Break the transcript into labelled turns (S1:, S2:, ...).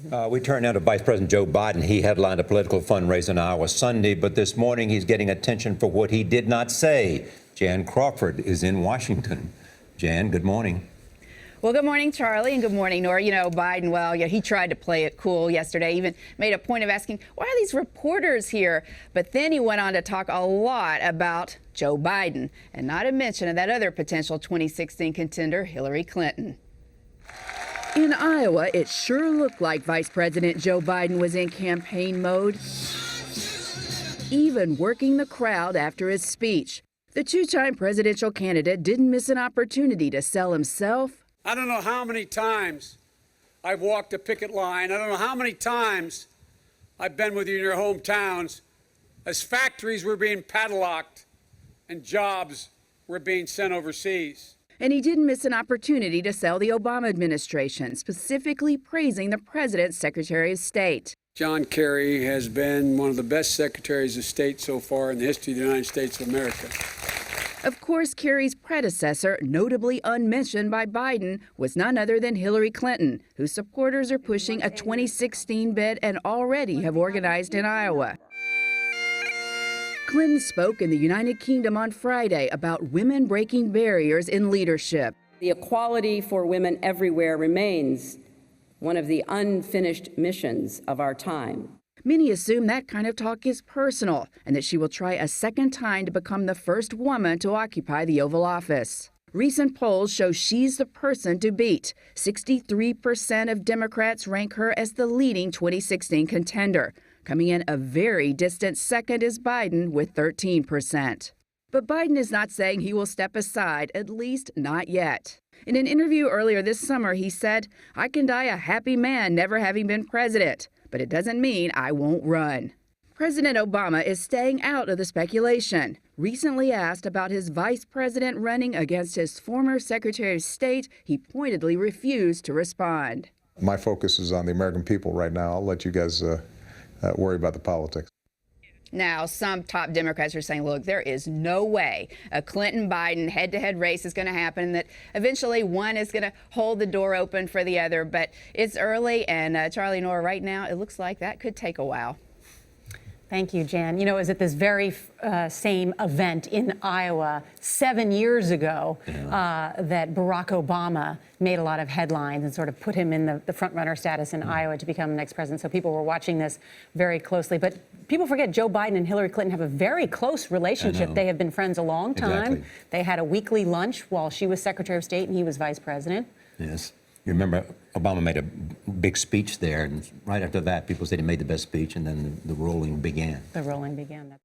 S1: We turn now to Vice President Joe Biden. He headlined a political fundraiser in Iowa Sunday, but this morning he's getting attention for what he did not say. Jan Crawford is in Washington. Jan, good morning.
S2: Well, good morning, Charlie, and good morning, Nora. You know, Biden, well, yeah, he tried to play it cool yesterday, even made a point of asking, why are these reporters here? But then he went on to talk a lot about Joe Biden, and not a mention of that other potential 2016 contender, Hillary Clinton. In Iowa, it sure looked like Vice President Joe Biden was in campaign mode, even working the crowd after his speech. The two-time presidential candidate didn't miss an opportunity to sell himself.
S3: I don't know how many times I've walked a picket line. I don't know how many times I've been with you in your hometowns as factories were being padlocked and jobs were being sent overseas.
S2: And he didn't miss an opportunity to sell the Obama administration, specifically praising the president's Secretary of State.
S3: John Kerry has been one of the best secretaries of state so far in the history of the United States of America.
S2: Of course, Kerry's predecessor, notably unmentioned by Biden, was none other than Hillary Clinton, whose supporters are pushing a 2016 bid and already have organized in Iowa. Clinton spoke in the United Kingdom on Friday about women breaking barriers in leadership.
S4: The equality for women everywhere remains one of the unfinished missions of our time.
S2: Many assume that kind of talk is personal and that she will try a second time to become the first woman to occupy the Oval Office. Recent polls show she's the person to beat. 63% of Democrats rank her as the leading 2016 contender. Coming in a very distant second is Biden with 13%. But Biden is not saying he will step aside, at least not yet. In an interview earlier this summer, he said, "I can die a happy man never having been president, but it doesn't mean I won't run." President Obama is staying out of the speculation. Recently asked about his vice president running against his former Secretary of State, he pointedly refused to respond.
S5: My focus is on the American people right now. I'll let you guys worry about the politics.
S2: Now, some top Democrats are saying, look, there is no way a Clinton-Biden head-to-head race is going to happen, that eventually one is going to hold the door open for the other. But it's early, and Charlie, Nora, right now, it looks like that could take a while.
S6: Thank you, Jan. You know, it was at this very same event in Iowa 7 years ago that Barack Obama made a lot of headlines and sort of put him in the front-runner status in Iowa to become the next president. So people were watching this very closely. But people forget Joe Biden and Hillary Clinton have a very close relationship. They have been friends a long time.
S1: Exactly.
S6: They had a weekly lunch while she was Secretary of State and he was Vice President.
S1: Yes. You remember Obama made a big speech there, and right after that, people said he made the best speech, and then the rolling began.
S6: The rolling began.